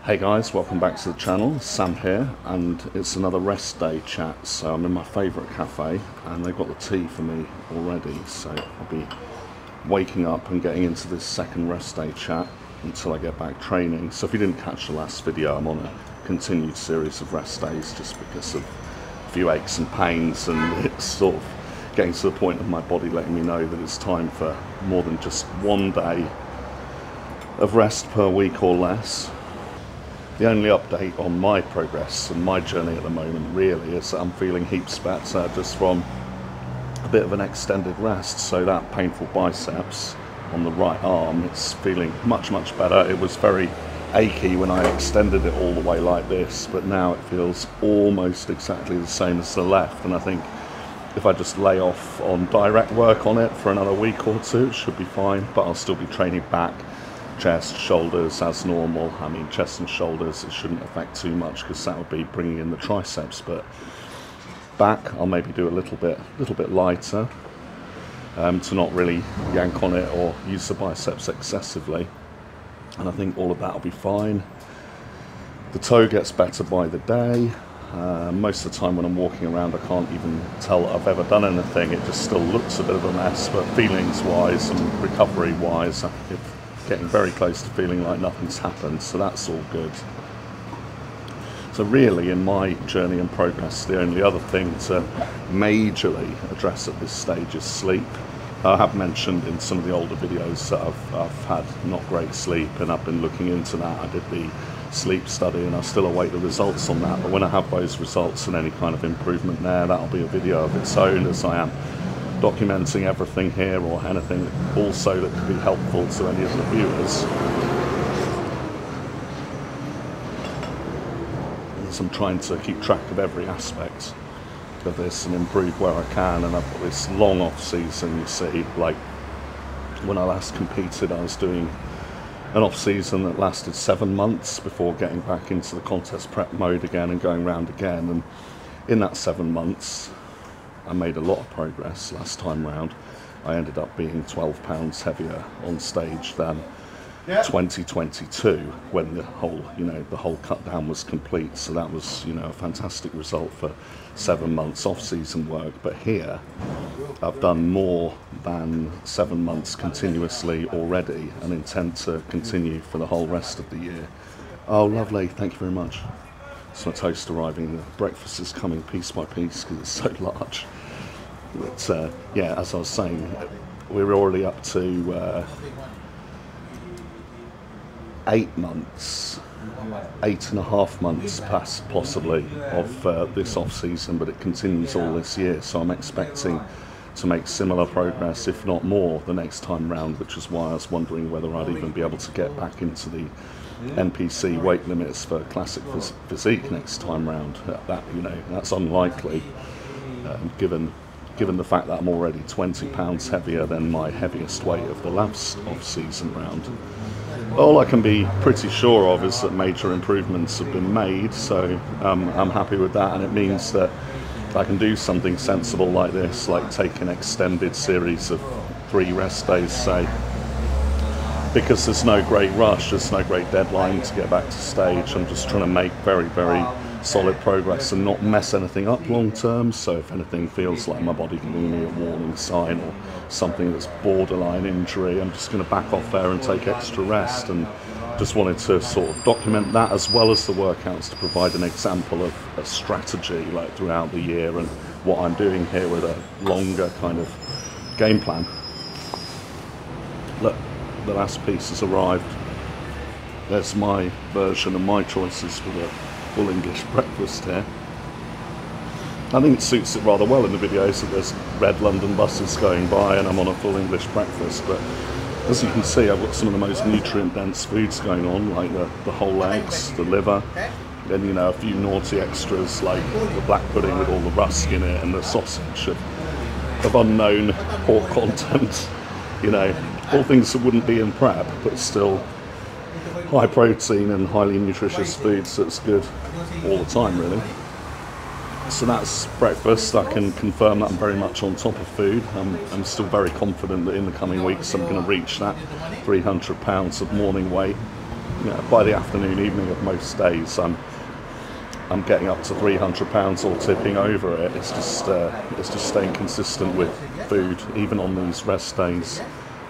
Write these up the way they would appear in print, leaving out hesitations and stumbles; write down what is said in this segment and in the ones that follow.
Hey guys, welcome back to the channel. Sam here, and it's another rest day chat. So I'm in my favourite cafe and they've got the tea for me already, so I'll be waking up and getting into this second rest day chat until I get back training. So if you didn't catch the last video, I'm on a continued series of rest days just because of a few aches and pains, and it's sort of getting to the point of my body letting me know that it's time for more than just one day of rest per week or less. The only update on my progress and my journey at the moment really is that I'm feeling heaps better just from a bit of an extended rest. So that painful biceps on the right arm, it's feeling much better. It was very achy when I extended it all the way like this, but now it feels almost exactly the same as the left, and I think if I just lay off on direct work on it for another week or two, it should be fine. But I'll still be training back, chest, shoulders as normal. I mean, chest and shoulders, it shouldn't affect too much because that would be bringing in the triceps, but back I'll maybe do a little bit lighter to not really yank on it or use the biceps excessively, and I think all of that will be fine. The toe gets better by the day. Most of the time when I'm walking around I can't even tell that I've ever done anything. It just still looks a bit of a mess, but feelings wise and recovery wise I'm getting very close to feeling like nothing's happened, so that's all good. So really in my journey and progress, the only other thing to majorly address at this stage is sleep. I have mentioned in some of the older videos that I've had not great sleep, and I've been looking into that. I did the sleep study and I still await the results on that, but when I have those results and any kind of improvement there, that'll be a video of its own, as I am documenting everything here, or anything also that could be helpful to any of the viewers. As I'm trying to keep track of every aspect of this and improve where I can, and I've got this long off season. You see, like when I last competed I was doing an off season that lasted 7 months before getting back into the contest prep mode again and going round again, and in that 7 months I made a lot of progress. Last time round I ended up being 12 pounds heavier on stage than 2022 when the whole cut down was complete. So that was, a fantastic result for 7 months off season work. But here I've done more than 7 months continuously already and intend to continue for the whole rest of the year. Oh lovely, thank you very much. It's my toast arriving. The breakfast is coming piece by piece because it's so large. But yeah, as I was saying, we're already up to 8 months, 8.5 months past possibly of this off season, but it continues all this year. So I'm expecting to make similar progress, if not more, the next time round, which is why I was wondering whether I'd even be able to get back into the NPC weight limits for classic physique next time round. That's unlikely, given the fact that I'm already 20 pounds heavier than my heaviest weight of the last off-season round. All I can be pretty sure of is that major improvements have been made, so I'm happy with that, and it means that I can do something sensible like this, like take an extended series of 3 rest days, say, because there's no great rush, there's no great deadline to get back to stage. I'm just trying to make very solid progress and not mess anything up long term. So if anything feels like my body giving me a warning sign or something that's borderline injury, I'm just going to back off there and take extra rest. And just wanted to sort of document that as well as the workouts, to provide an example of a strategy like throughout the year and what I'm doing here with a longer kind of game plan. Look, the last piece has arrived. There's my version and my choices for the full English breakfast here. I think it suits it rather well in the videos that there's red London buses going by and I'm on a full English breakfast, but as you can see I've got some of the most nutrient dense foods going on, like the whole eggs, the liver, and a few naughty extras like the black pudding with all the rusk in it and the sausage of unknown pork content. All things that wouldn't be in prep, but still high protein and highly nutritious foods that's good all the time really. So that's breakfast. I can confirm that I'm very much on top of food. I'm still very confident that in the coming weeks I'm going to reach that 300 pounds of morning weight you know, by the afternoon, evening of most days, I'm getting up to 300 pounds or tipping over it. It's just staying consistent with food, even on these rest days.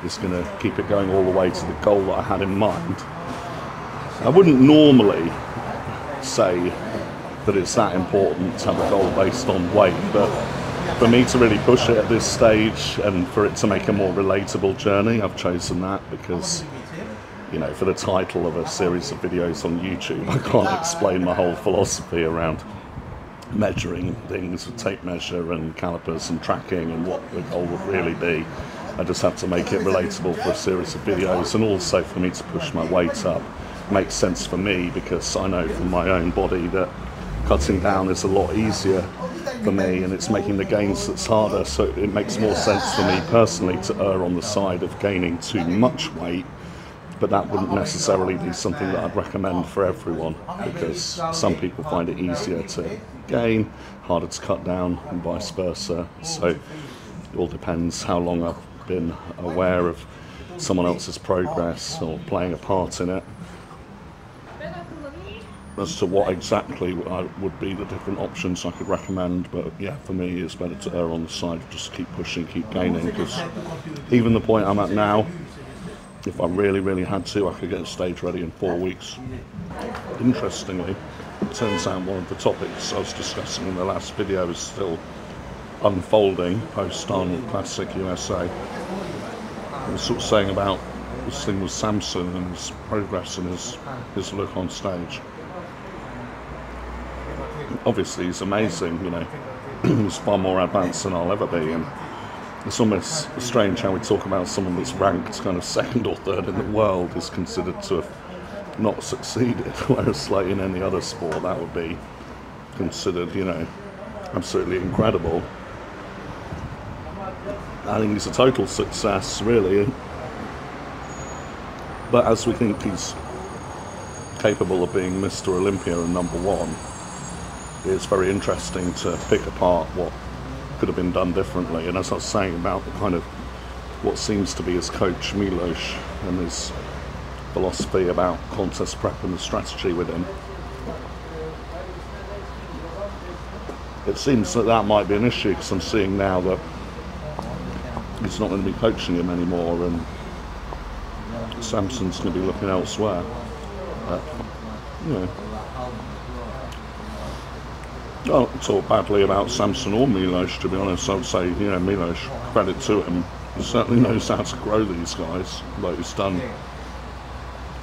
It's going to keep it going all the way to the goal that I had in mind. I wouldn't normally say that it's that important to have a goal based on weight, but for me to really push it at this stage and for it to make a more relatable journey, I've chosen that because, you know, for the title of a series of videos on YouTube, I can't explain my whole philosophy around measuring things with tape measure and calipers and tracking and what the goal would really be. I just have to make it relatable for a series of videos, and also for me to push my weight up. It makes sense for me because I know from my own body that cutting down is a lot easier for me, and it's making the gains that's harder, so it makes more sense for me personally to err on the side of gaining too much weight. But that wouldn't necessarily be something that I'd recommend for everyone, because some people find it easier to gain, harder to cut down, and vice versa. So it all depends how long I've been aware of someone else's progress or playing a part in it as to what exactly would be the different options I could recommend. But yeah, for me it's better to err on the side of just keep pushing, keep gaining, because even the point I'm at now, if I really had to, I could get a stage ready in 4 weeks. Interestingly, it turns out one of the topics I was discussing in the last video is still unfolding post Arnold Classic USA. I was sort of saying about this thing with Samson and his progress and his look on stage. Obviously he's amazing, you know, he's far more advanced than I'll ever be, and it's almost strange how we talk about someone that's ranked kind of second or third in the world is considered to have not succeeded, whereas like in any other sport that would be considered, you know, absolutely incredible. I think he's a total success, really. But as we think he's capable of being Mr. Olympia and #1, it's very interesting to pick apart what could have been done differently. And as I was saying about the kind of what seems to be his coach Milos and his philosophy about contest prep and the strategy with him, it seems that that might be an issue, because I'm seeing now that he's not going to be coaching him anymore and Samson's going to be looking elsewhere. You know, I don't talk badly about Samson or Milos, to be honest. I would say, you know, Milos, credit to him, he certainly knows how to grow these guys, like he's done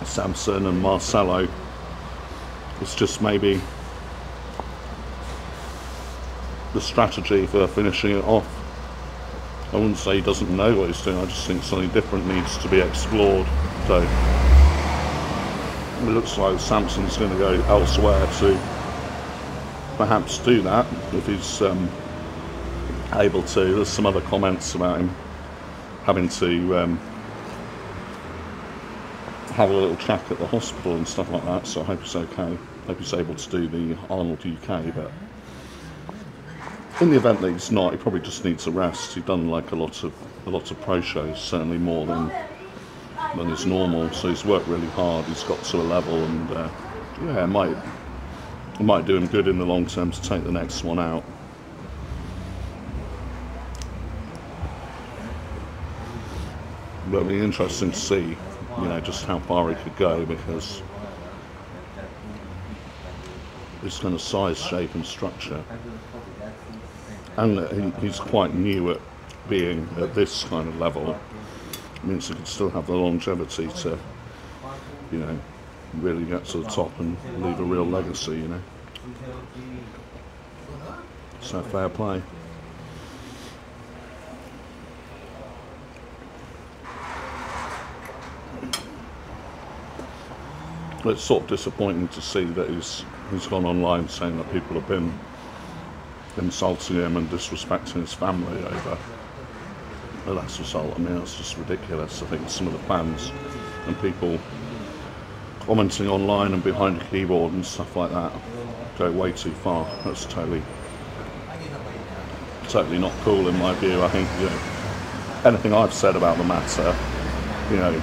Samson and Marcelo. It's just maybe the strategy for finishing it off. I wouldn't say he doesn't know what he's doing, I just think something different needs to be explored. So it looks like Samson's going to go elsewhere to perhaps do that if he's able to. There's some other comments about him having to have a little check at the hospital and stuff like that, so I hope he's okay. I hope he's able to do the Arnold UK, but in the event that he's not, he probably just needs a rest. He's done like a lot of pro shows, certainly more than is normal, so he's worked really hard. He's got to a level, and yeah, it might do him good in the long term to take the next one out. But it'll be interesting to see, you know, just how far he could go, because his kind of size, shape and structure, and he's quite new at being at this kind of level, means he could still have the longevity to, you know, really get to the top and leave a real legacy, you know. So fair play. It's sort of disappointing to see that he's gone online saying that people have been insulting him and disrespecting his family over the last result. I mean, that's just ridiculous. I think some of the fans and people commenting online and behind a keyboard and stuff like that go way too far. That's totally not cool in my view. I think, you know, anything I've said about the matter, you know,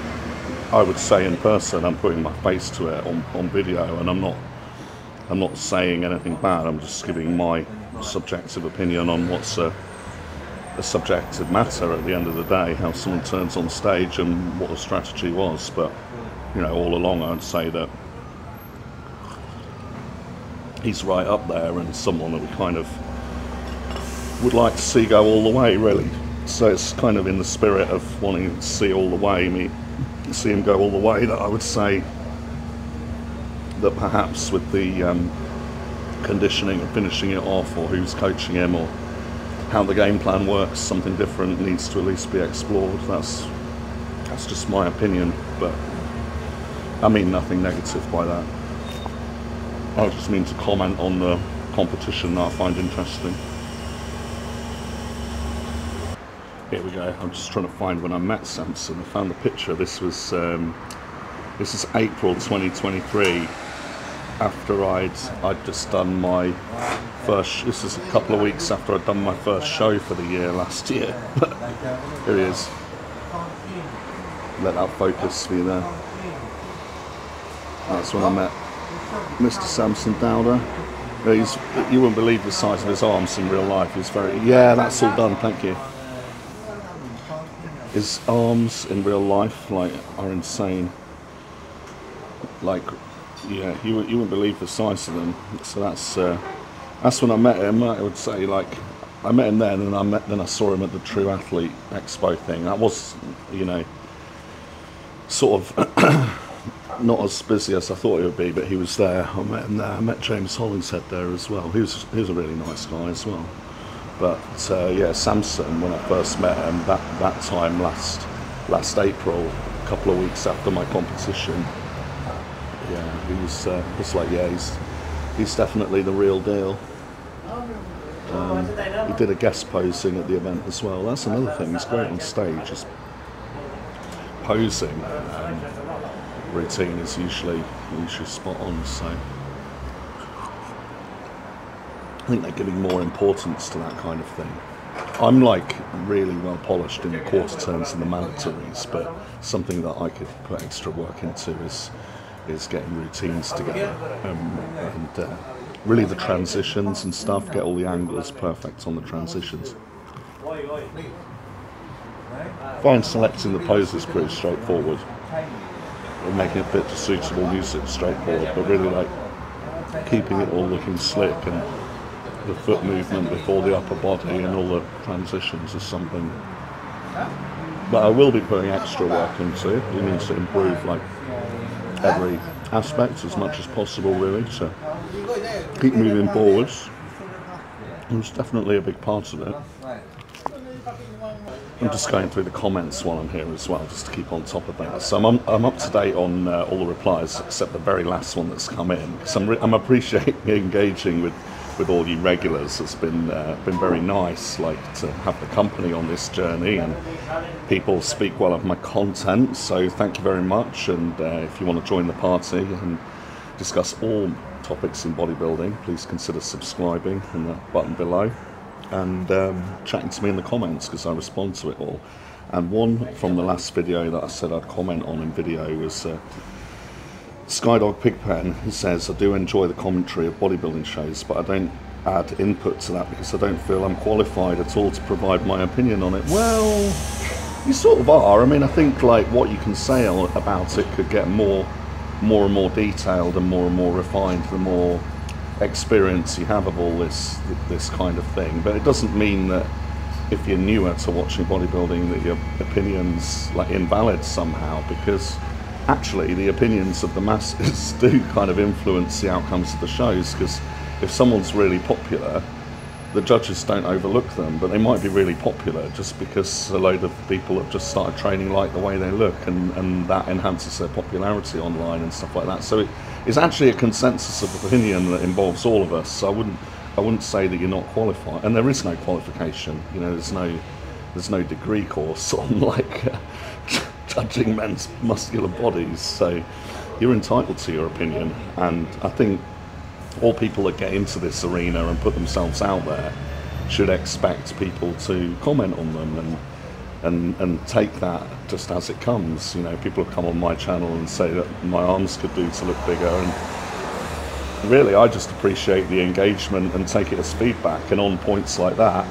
I would say in person, I'm putting my face to it on video, and I'm not saying anything bad. I'm just giving my subjective opinion on what's a subjective matter at the end of the day, how someone turns on stage and what the strategy was. But you know, all along I'd say that he's right up there and someone that we kind of would like to see go all the way, really. So it's kind of in the spirit of wanting to see all the way, see him go all the way, that I would say that perhaps with the conditioning and finishing it off, or who's coaching him, or how the game plan works, something different needs to at least be explored. That's just my opinion, but I mean nothing negative by that. I just mean to comment on the competition that I find interesting. Here we go. I'm just trying to find when I met Samson. I found the picture. This is April 2023. After I'd just done my first. This is a couple of weeks after I'd done my first show for the year last year. Here he is. Let that focus for you there. That's when I met Mr. Samson Dowder. You wouldn't believe the size of his arms in real life. He's very. Yeah, that's all done. Thank you. His arms in real life, like, are insane. Like, yeah, you wouldn't believe the size of them. So that's when I met him. I would say, like, I met him then, and then I saw him at the True Athlete Expo thing. That was, you know, sort of not as busy as I thought it would be, but he was there. I met him there. I met James Hollingshead there as well. He was a really nice guy as well. But yeah, Samson, when I first met him, that time last April, a couple of weeks after my competition, yeah, he was like, yeah, he's definitely the real deal. He did a guest posing at the event as well. That's another thing. He's great on stage. His posing routine is usually spot on. So I think they're giving more importance to that kind of thing. I'm like really well polished in the quarter turns and the mandatories, but something that I could put extra work into is getting routines together, and really the transitions and stuff. Get all the angles perfect on the transitions. I find selecting the poses pretty straightforward, and making a bit of suitable music straightforward, but really like keeping it all looking slick, and the foot movement before the upper body and all the transitions is something that I will be putting extra work into. It means to improve like every aspect as much as possible, really, to keep moving forwards. It's definitely a big part of it. I'm just going through the comments while I'm here as well, just to keep on top of that. So I'm up to date on all the replies except the very last one that's come in, because I'm appreciating engaging with all you regulars. It's been very nice, like, to have the company on this journey, and people speak well of my content, so thank you very much. And if you want to join the party and discuss all topics in bodybuilding, please consider subscribing in the button below, and chatting to me in the comments, because I respond to it all. And one from the last video that I said I'd comment on in video was Skydog Pigpen, who says, I do enjoy the commentary of bodybuilding shows, but I don't add input to that because I don't feel I'm qualified at all to provide my opinion on it. Well, you sort of are. I mean, I think like what you can say about it could get more and more detailed and more refined the more experience you have of all this kind of thing. But it doesn't mean that if you're newer to watching bodybuilding that your opinion's like invalid somehow, because actually the opinions of the masses do kind of influence the outcomes of the shows. Because if someone's really popular, the judges don't overlook them, but they might be really popular just because a load of people have just started training like the way they look, and that enhances their popularity online and stuff like that. So it's actually a consensus of opinion that involves all of us. So I wouldn't say that you're not qualified, and there is no qualification. You know, there's no degree course on like judging men's muscular bodies, so you're entitled to your opinion. And I think all people that get into this arena and put themselves out there should expect people to comment on them, and and take that just as it comes. You know, people have come on my channel and say that my arms could do to look bigger, and really I just appreciate the engagement and take it as feedback. And on points like that,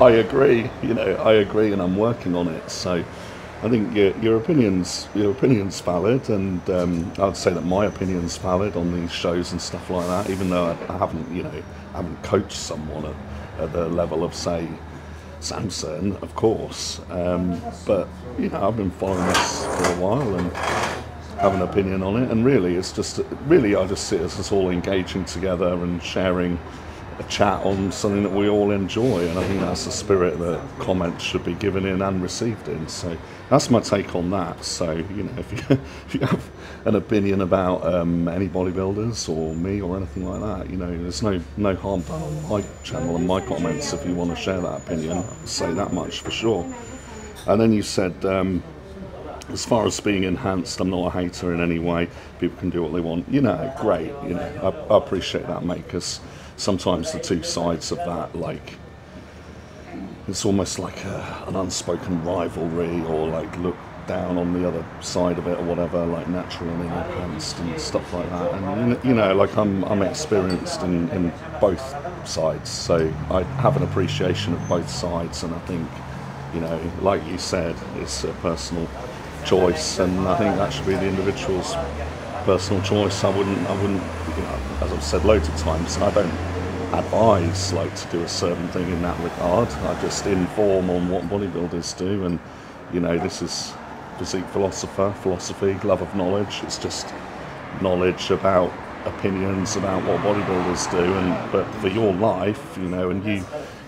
I agree. You know, I agree, and I'm working on it. So I think your opinion's valid, and I'd say that my opinion's valid on these shows and stuff like that. Even though I haven't, you know, I haven't coached someone at the level of, say, Samson, of course, but you know, I've been following this for a while and have an opinion on it. And really, it's just I just see it as us all engaging together and sharing a chat on something that we all enjoy, and I think that's the spirit that comments should be given in and received in. So that's my take on that. So, you know, if you have an opinion about any bodybuilders or me or anything like that, you know, there's no harm done on my channel and my comments if you want to share that opinion. I'll say that much for sure. And then you said, as far as being enhanced, I'm not a hater in any way. People can do what they want. You know, great. You know, I appreciate that, mate, because sometimes the two sides of that, like, it's almost like an unspoken rivalry, or like look down on the other side of it or whatever, like natural and enhanced and stuff like that. And you know, like I'm experienced in both sides, so I have an appreciation of both sides. And I think, you know, like you said, it's a personal choice, and I think that should be the individual's personal choice. I wouldn't, you know, as I've said loads of times, I don't advise like to do a certain thing in that regard. I just inform on what bodybuilders do, and you know, this is physique philosophy, love of knowledge. It's just knowledge about opinions about what bodybuilders do, and but for your life, you know, and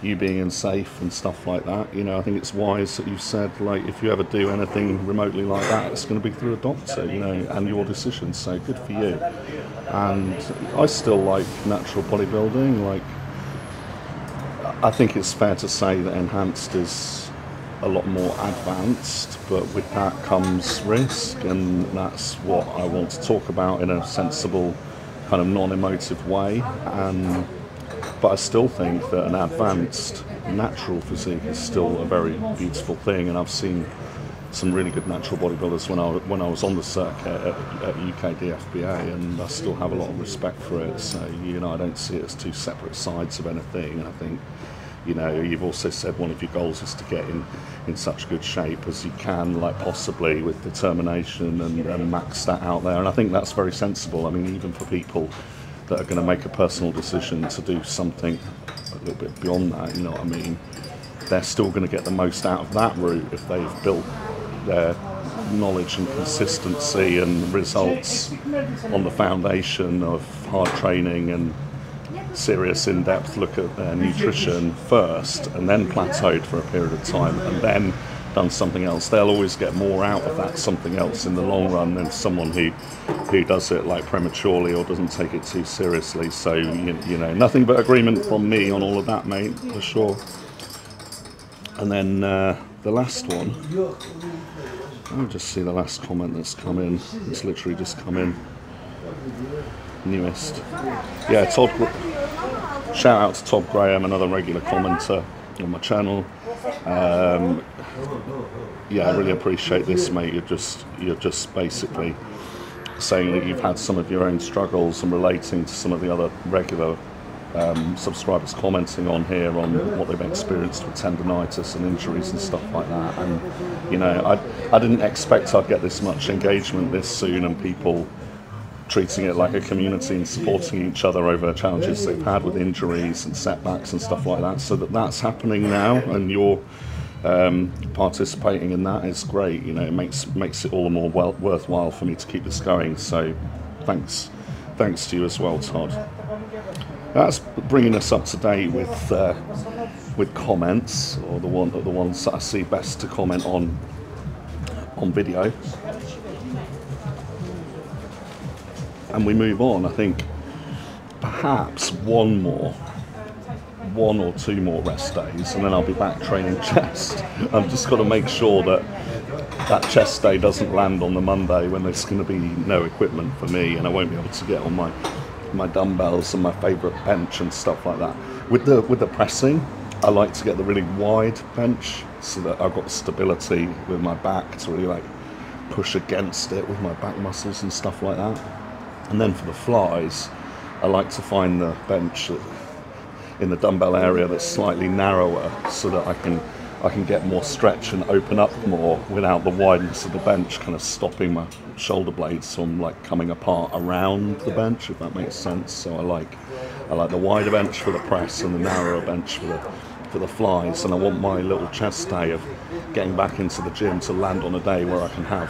you being safe and stuff like that, you know, I think it's wise that you've said, like, if you ever do anything remotely like that, it's going to be through a doctor, you know, and your decision. So good for you. And I still like natural bodybuilding. Like, I think it's fair to say that enhanced is a lot more advanced, but with that comes risk, and that's what I want to talk about in a sensible kind of non-emotive way. But I still think that an advanced natural physique is still a very beautiful thing, and I've seen some really good natural bodybuilders when I was on the circuit at UK DFBA, and I still have a lot of respect for it. So, you know, I don't see it as two separate sides of anything. And I think, you know, you've also said one of your goals is to get in such good shape as you can, like possibly with determination, and max that out there. And I think that's very sensible. I mean, even for people that are going to make a personal decision to do something a little bit beyond that, you know what I mean, they're still going to get the most out of that route if they've built their knowledge and consistency and results on the foundation of hard training and serious in-depth look at their nutrition first, and then plateaued for a period of time, and then done something else. They'll always get more out of that something else in the long run than someone who does it like prematurely or doesn't take it too seriously. So, you know, nothing but agreement from me on all of that, mate, for sure. And then the last one, I'll just see the last comment that's come in. It's literally just come in. Newest. Yeah, shout out to Todd Graham, another regular commenter on my channel. Yeah, I really appreciate this, mate. You're just basically saying that you've had some of your own struggles and relating to some of the other regular subscribers commenting on here on what they've experienced with tendonitis and injuries and stuff like that. And you know, I didn't expect I'd get this much engagement this soon, and people treating it like a community and supporting each other over challenges they've had with injuries and setbacks and stuff like that. So that's happening now, and you're participating in that is great. You know, it makes it all the more worthwhile for me to keep this going. So thanks to you as well, Todd. That's bringing us up to date with comments, or the ones that I see best to comment on video. And we move on. I think perhaps one or two more rest days, and then I'll be back training chest. I've just got to make sure that chest day doesn't land on the Monday when there's going to be no equipment for me, and I won't be able to get on my dumbbells and my favourite bench and stuff like that. With the pressing, I like to get the really wide bench so that I've got stability with my back to really like push against it with my back muscles and stuff like that. And then for the flies, I like to find the bench in the dumbbell area that's slightly narrower so that I can get more stretch and open up more without the wideness of the bench kind of stopping my shoulder blades from like coming apart around the bench, if that makes sense. So I like the wider bench for the press and the narrower bench for the flies, and I want my little chest day of getting back into the gym to land on a day where I can have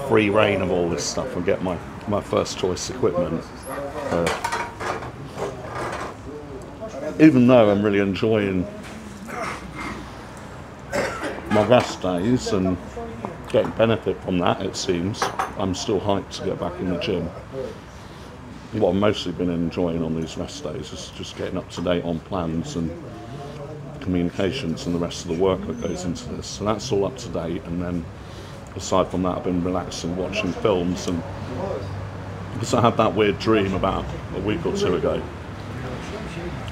free reign of all this stuff and get my first choice equipment. Even though I'm really enjoying my rest days and getting benefit from that, it seems, I'm still hyped to get back in the gym. What I've mostly been enjoying on these rest days is just getting up to date on plans and communications and the rest of the work that goes into this. So that's all up to date, and then aside from that I've been relaxing, watching films, and because I had that weird dream about a week or two ago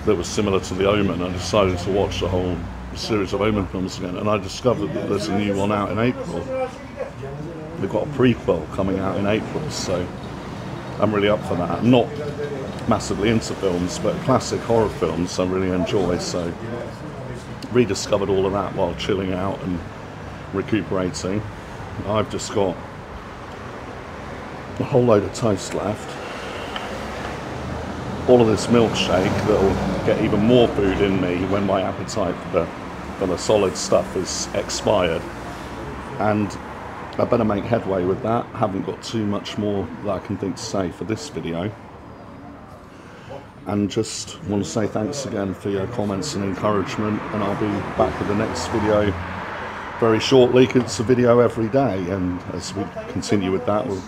that was similar to The Omen, I decided to watch the whole series of Omen films again, and I discovered that there's a new one out in April. They've got a prequel coming out in April, so I'm really up for that. I'm not massively into films, but classic horror films I really enjoy, so rediscovered all of that while chilling out and recuperating. I've just got a whole load of toast left, all of this milkshake that'll get even more food in me when my appetite for the solid stuff is expired, and I better make headway with that. I haven't got too much more that I can think to say for this video, and just want to say thanks again for your comments and encouragement, and I'll be back with the next video very shortly. It's a video every day, and as we continue with that we'll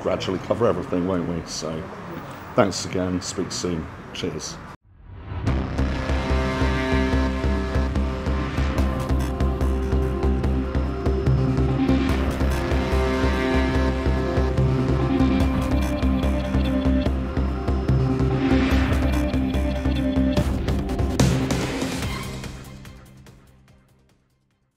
gradually cover everything, won't we? So thanks again, speak soon, cheers.